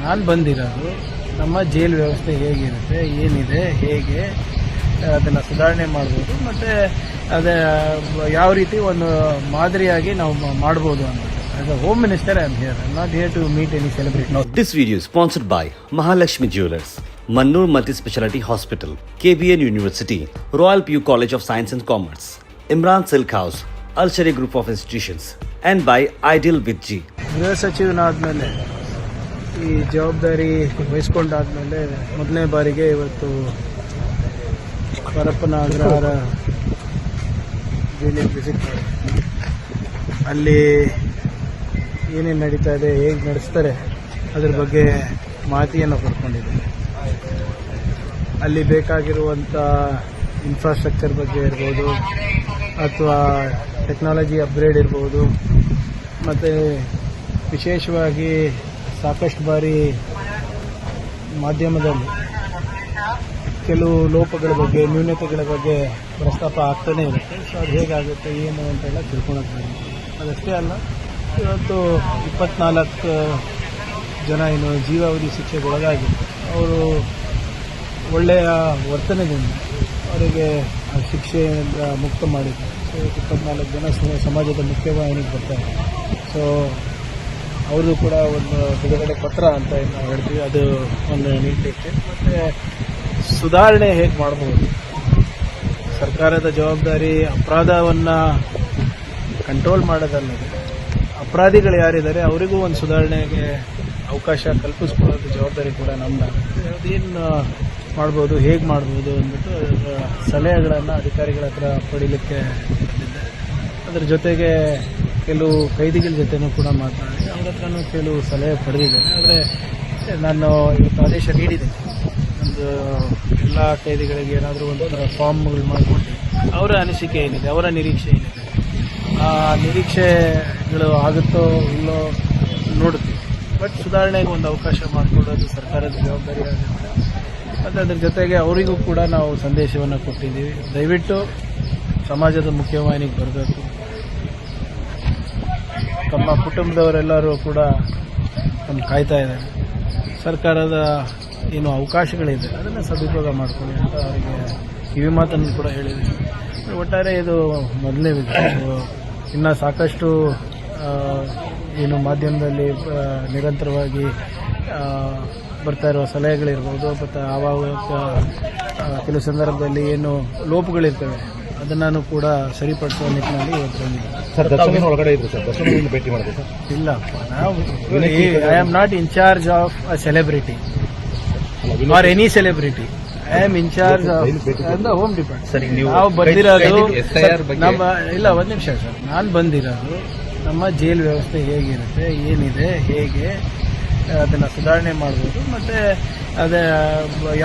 ನಾನು ಬಂದಿರೋದು ನಮ್ಮ ಜೈಲ್ ವ್ಯವಸ್ಥೆ ಹೇಗಿರುತ್ತೆ, ಏನಿದೆ, ಹೇಗೆ ಅದನ್ನು ಸುಧಾರಣೆ ಮಾಡ್ಬೋದು, ಮತ್ತು ಅದೇ ಯಾವ ರೀತಿ ಒಂದು ಮಾದರಿಯಾಗಿ ನಾವು ಮಾಡ್ಬೋದು ಅಂತ. As a Home Minister, I am here. I am not here to meet any celebrity. Now, this video is sponsored by Mahalakshmi Jewelers, Mannur Multi-Speciality Hospital, KBN University, Royal PU College of Science and Commerce, Imran Silk House, Al-Sharia Group of Institutions, and by Ideal with G. ಗೃಹ ಸಚಿವನಾದಮೇಲೆ ಈ ಜವಾಬ್ದಾರಿ ವಹಿಸ್ಕೊಂಡಾದ್ಮೇಲೆ ಮೊದಲನೇ ಬಾರಿಗೆ ಇವತ್ತು ಪರಪ್ಪನ ಅಗ್ರಹಾರ ಜೈಲಿಗೆ visit ಮಾಡಿ ಅಲ್ಲಿ ಏನೇನು ನಡೀತಾ ಇದೆ, ಹೇಗೆ ನಡೆಸ್ತಾರೆ ಅದ್ರ ಬಗ್ಗೆ ಮಾಹಿತಿಯನ್ನು ಪಡ್ಕೊಂಡಿದ್ದೀನಿ. ಅಲ್ಲಿ ಬೇಕಾಗಿರುವಂಥ ಇನ್ಫ್ರಾಸ್ಟ್ರಕ್ಚರ್ ಬಗ್ಗೆ ಇರ್ಬೋದು, ಅಥವಾ ಟೆಕ್ನಾಲಜಿ ಅಪ್ಗ್ರೇಡ್ ಇರ್ಬೋದು, ಮತ್ತು ವಿಶೇಷವಾಗಿ ಸಾಕಷ್ಟು ಬಾರಿ ಮಾಧ್ಯಮದಲ್ಲಿ ಕೆಲವು ಲೋಪಗಳ ಬಗ್ಗೆ, ನ್ಯೂನತೆಗಳ ಬಗ್ಗೆ ಪ್ರಸ್ತಾಪ ಆಗ್ತಾನೇ ಇರುತ್ತೆ. ಸೊ ಅದು ಹೇಗಾಗುತ್ತೆ, ಏನು ಅಂತೆಲ್ಲ ತಿಳ್ಕೊಳಕ್ಕೆ ಅದಷ್ಟೇ ಅಲ್ಲ, ಇವತ್ತು 24 ಜನ ಏನು ಜೀವಾವಧಿ ಶಿಕ್ಷೆಗೆ ಒಳಗಾಗಿತ್ತು, ಅವರು ಒಳ್ಳೆಯ ವರ್ತನೆದಿಂದ ಅವರಿಗೆ ಆ ಶಿಕ್ಷೆಯಿಂದ ಮುಕ್ತ ಮಾಡಿದ್ದಾರೆ. ಸೊ 24 ಜನ ಸಮಾಜದ ಮುಖ್ಯವಾಹಿನಿಗೆ ಬರ್ತಾರೆ. ಸೊ ಅವ್ರದ್ದು ಕೂಡ ಒಂದು ಬಿಡುಗಡೆ ಪತ್ರ ಅಂತ ಏನು ನಾವು ಹೇಳ್ತೀವಿ, ಅದು ಒಂದು ನೀಡಲಿಕ್ಕೆ. ಮತ್ತು ಸುಧಾರಣೆ ಹೇಗೆ ಮಾಡ್ಬೋದು, ಸರ್ಕಾರದ ಜವಾಬ್ದಾರಿ ಅಪರಾಧವನ್ನು ಕಂಟ್ರೋಲ್ ಮಾಡೋದಲ್ಲದೆ ಅಪರಾಧಿಗಳು ಯಾರಿದ್ದಾರೆ ಅವರಿಗೂ ಒಂದು ಸುಧಾರಣೆಗೆ ಅವಕಾಶ ಕಲ್ಪಿಸ್ಕೊಳ್ಳೋದು ಜವಾಬ್ದಾರಿ ಕೂಡ ನಮ್ಮದಾಗುತ್ತೆ. ಅದೇನು ಮಾಡ್ಬೋದು, ಹೇಗೆ ಮಾಡ್ಬೋದು ಅಂದ್ಬಿಟ್ಟು ಸಲಹೆಗಳನ್ನು ಅಧಿಕಾರಿಗಳ ಹತ್ರ ಪಡೀಲಿಕ್ಕೆ ಬಂದಿದ್ದೆ. ಅದರ ಜೊತೆಗೆ ಕೆಲವು ಕೈದಿಗಳ ಜೊತೆನೂ ಕೂಡ ಮಾತನಾಡಿ ಅವ್ರ ಹತ್ರನೂ ಕೆಲವು ಸಲಹೆ ಪಡೆದಿದ್ದೇನೆ. ಆದರೆ ನಾನು ಇವತ್ತು ಆದೇಶ ನೀಡಿದ್ದೇನೆ, ಒಂದು ಎಲ್ಲ ಕೈದಿಗಳಿಗೆ ಏನಾದರೂ ಒಂದು ಫಾರ್ಮ್ಗಳು ಮಾಡಿಕೊಂಡು ಅವರ ಅನಿಸಿಕೆ ಏನಿದೆ, ಅವರ ನಿರೀಕ್ಷೆ ಏನಿದೆ, ಆ ನಿರೀಕ್ಷೆಗಳು ಆಗುತ್ತೋ ಇಲ್ಲೋ ನೋಡ್ತೀವಿ. ಬಟ್ ಸುಧಾರಣೆಗೆ ಒಂದು ಅವಕಾಶ ಮಾಡಿಕೊಡೋದು ಸರ್ಕಾರದ ಜವಾಬ್ದಾರಿ ಆಗುತ್ತೆ. ಮತ್ತು ಅದ್ರ ಜೊತೆಗೆ ಅವರಿಗೂ ಕೂಡ ನಾವು ಸಂದೇಶವನ್ನು ಕೊಟ್ಟಿದ್ದೀವಿ, ದಯವಿಟ್ಟು ಸಮಾಜದ ಮುಖ್ಯವಾಹಿನಿಗೆ ಬರಬೇಕು. ತಮ್ಮ ಕುಟುಂಬದವರೆಲ್ಲರೂ ಕೂಡ ನಮ್ಗೆ ಕಾಯ್ತಾ ಇದ್ದಾರೆ. ಸರ್ಕಾರದ ಏನು ಅವಕಾಶಗಳಿದೆ ಅದನ್ನು ಸದುಪಯೋಗ ಮಾಡಿಕೊಳ್ಳಿ ಅಂತ ಅವರಿಗೆ ಕಿವಿ ಮಾತನ್ನು ಕೂಡ ಹೇಳಿದ್ದೀವಿ. ಒಟ್ಟಾರೆ ಇದು ಮೊದಲನೇ ವಿಷಯ. ಇನ್ನು ಸಾಕಷ್ಟು ಏನು ಮಾಧ್ಯಮದಲ್ಲಿ ನಿರಂತರವಾಗಿ ಬರ್ತಾ ಇರುವ ಸಲಹೆಗಳಿರ್ಬೋದು, ಮತ್ತು ಆವಾಗ ಕೆಲವು ಸಂದರ್ಭದಲ್ಲಿ ಏನು ಲೋಪಗಳಿರ್ತವೆ ಅದನ್ನು ಕೂಡ ಸರಿಪಡಿಸುವ ನಿಟ್ಟಿನಲ್ಲಿ ಇವತ್ತು ಬಂದಿದೆ. ಒಳಗಡೆ ಇದ್ರು ಸರ್, ದರ್ಶನ ಭೇಟಿ ಮಾಡಿದೆ ಸರ್? ಇಲ್ಲಪ್ಪ, ನಾವು I am not in charge of a celebrity R any celebrity. I am in charge of the home department. ನಾವು ಬಂದಿರೋದು ನಮ್ಮ ಇಲ್ಲ, ಒಂದು ನಿಮಿಷ ಸರ್, ನಾನು ಬಂದಿರೋದು ನಮ್ಮ ಜೈಲ್ ವ್ಯವಸ್ಥೆ ಹೇಗಿರುತ್ತೆ, ಏನಿದೆ, ಹೇಗೆ ಅದನ್ನು ಸುಧಾರಣೆ ಮಾಡ್ಬೋದು, ಮತ್ತು ಅದೇ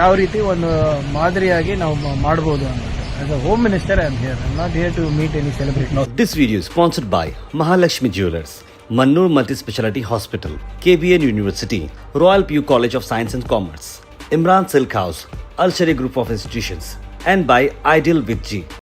ಯಾವ ರೀತಿ ಒಂದು ಮಾದರಿಯಾಗಿ ನಾವು ಮಾಡ್ಬೋದು ಅಂತ. As a Home Minister, I am here. I am not here to meet any celebrity. Now, this video is sponsored by Mahalakshmi Jewelers, Mannur Multi-Speciality Hospital, KBN University, Royal PU College of Science and Commerce, Imran Silk House, Al-Sharia Group of Institutions, and by Ideal with G.